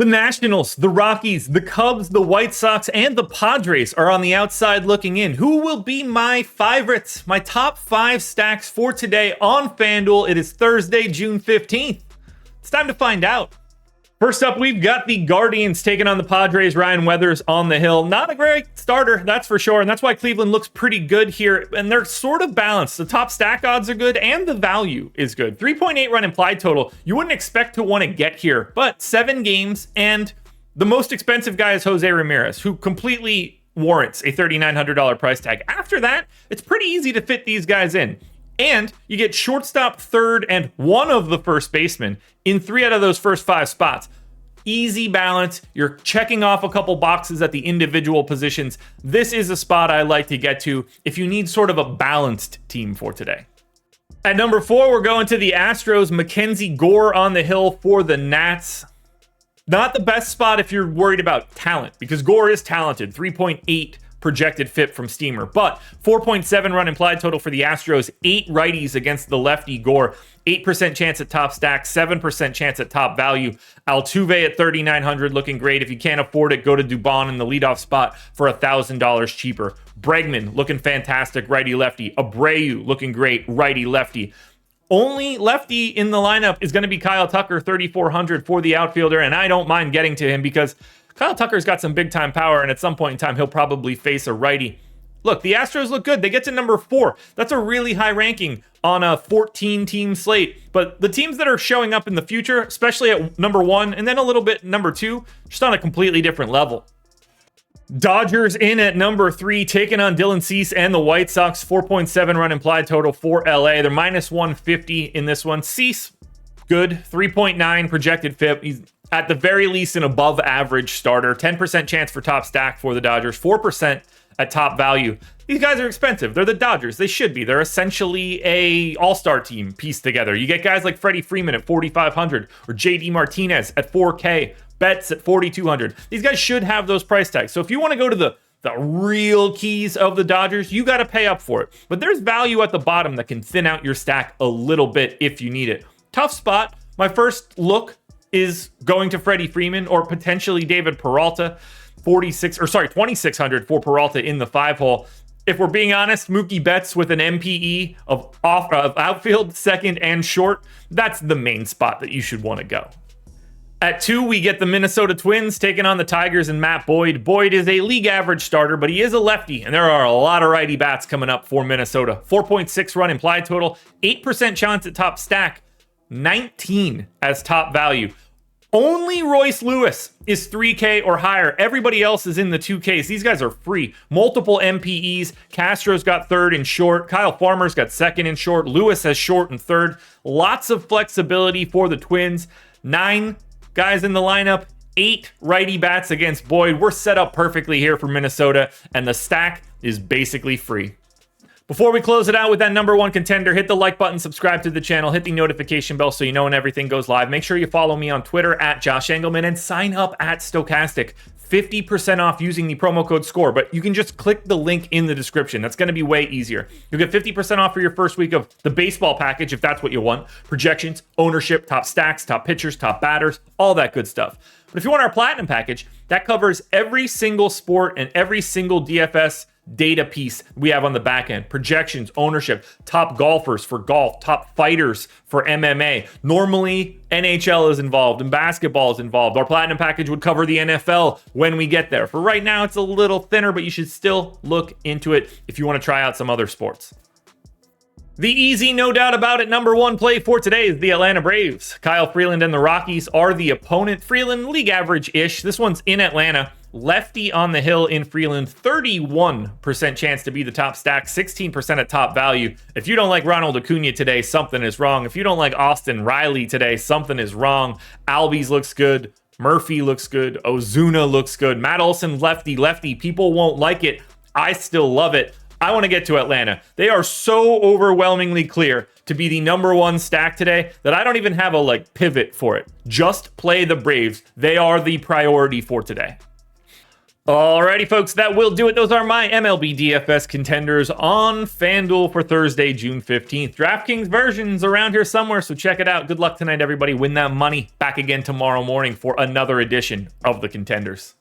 The Nationals, the Rockies, the Cubs, the White Sox, and the Padres are on the outside looking in. Who will be my favorites? My top 5 stacks for today on FanDuel. It is Thursday, June 15th. It's time to find out. First up, we've got the Guardians taking on the Padres. Ryan Weathers on the hill. Not a great starter, that's for sure. And that's why Cleveland looks pretty good here. And they're sort of balanced. The top stack odds are good and the value is good. 3.8 run implied total. You wouldn't expect to want to get here, but 7 games. And the most expensive guy is Jose Ramirez, who completely warrants a $3,900 price tag. After that, it's pretty easy to fit these guys in. And you get shortstop, third, and one of the first basemen in 3 out of those first 5 spots. Easy balance. You're checking off a couple boxes at the individual positions. This is a spot I like to get to if you need sort of a balanced team for today. At number 4, we're going to the Astros. Mackenzie Gore on the hill for the Nats. Not the best spot if you're worried about talent, because Gore is talented. 3.8 projected FIP from Steamer, but 4.7 run implied total for the Astros. 8 righties against the lefty Gore. 8% chance at top stack, 7% chance at top value. Altuve at 3,900 looking great. If you can't afford it, go to Dubon in the leadoff spot for $1,000 cheaper. Bregman looking fantastic, righty-lefty. Abreu looking great, righty-lefty. Only lefty in the lineup is going to be Kyle Tucker, 3,400 for the outfielder, and I don't mind getting to him because Kyle Tucker's got some big-time power, and at some point in time, he'll probably face a righty. Look, the Astros look good. They get to number 4. That's a really high ranking on a 14-team slate. But the teams that are showing up in the future, especially at number 1 and then a little bit number 2, just on a completely different level. Dodgers in at number 3, taking on Dylan Cease and the White Sox. 4.7 run implied total for LA. They're minus 150 in this one. Cease, good. 3.9 projected FIP. He's at the very least an above average starter. 10% chance for top stack for the Dodgers. 4% at top value. These guys are expensive. They're the Dodgers. They should be. They're essentially a all-star team pieced together. You get guys like Freddie Freeman at 4,500 or JD Martinez at 4K, Betts at 4,200. These guys should have those price tags. So if you want to go to the real keys of the Dodgers, you got to pay up for it. But there's value at the bottom that can thin out your stack a little bit if you need it. Tough spot. My first look is going to Freddie Freeman or potentially David Peralta. 2,600 for Peralta in the 5-hole. If we're being honest, Mookie Betts with an MPE of outfield, second, and short, that's the main spot that you should want to go. At 2, we get the Minnesota Twins taking on the Tigers and Matt Boyd. Boyd is a league average starter, but he is a lefty, and there are a lot of righty bats coming up for Minnesota. 4.6 run implied total, 8% chance at top stack, 19 as top value. Only Royce Lewis is 3K or higher. Everybody else is in the 2Ks. These guys are free. Multiple MPEs. Castro's got third and short. Kyle Farmer's got second and short. Lewis has short and third. Lots of flexibility for the Twins. 9 guys in the lineup. 8 righty bats against Boyd. We're set up perfectly here for Minnesota, and the stack is basically free. Before we close it out with that number 1 contender, hit the like button, subscribe to the channel, hit the notification bell so you know when everything goes live. Make sure you follow me on Twitter at Josh Engleman and sign up at Stokastic. 50% off using the promo code SCORE, but you can just click the link in the description. That's going to be way easier. You'll get 50% off for your first week of the baseball package if that's what you want. Projections, ownership, top stacks, top pitchers, top batters, all that good stuff. But if you want our platinum package, that covers every single sport and every single DFS data piece we have on the back end. Projections, ownership, top golfers for golf, top fighters for MMA. Normally, NHL is involved and basketball is involved. Our platinum package would cover the NFL when we get there. For right now, it's a little thinner, but you should still look into it if you want to try out some other sports. The easy, no doubt about it, number 1 play for today is the Atlanta Braves. Kyle Freeland and the Rockies are the opponent. Freeland, league average-ish. This one's in Atlanta. Lefty on the hill in Freeland, 31% chance to be the top stack, 16% at top value. If you don't like Ronald Acuna today, something is wrong. If you don't like Austin Riley today, something is wrong. Albies looks good. Murphy looks good. Ozuna looks good. Matt Olson, lefty. People won't like it. I still love it. I want to get to Atlanta. They are so overwhelmingly clear to be the number 1 stack today that I don't even have a pivot for it. Just play the Braves. They are the priority for today. Alrighty, folks, that will do it. Those are my MLB DFS contenders on FanDuel for Thursday, June 15th. DraftKings versions around here somewhere, so check it out. Good luck tonight, everybody. Win that money. Back again tomorrow morning for another edition of the Contenders.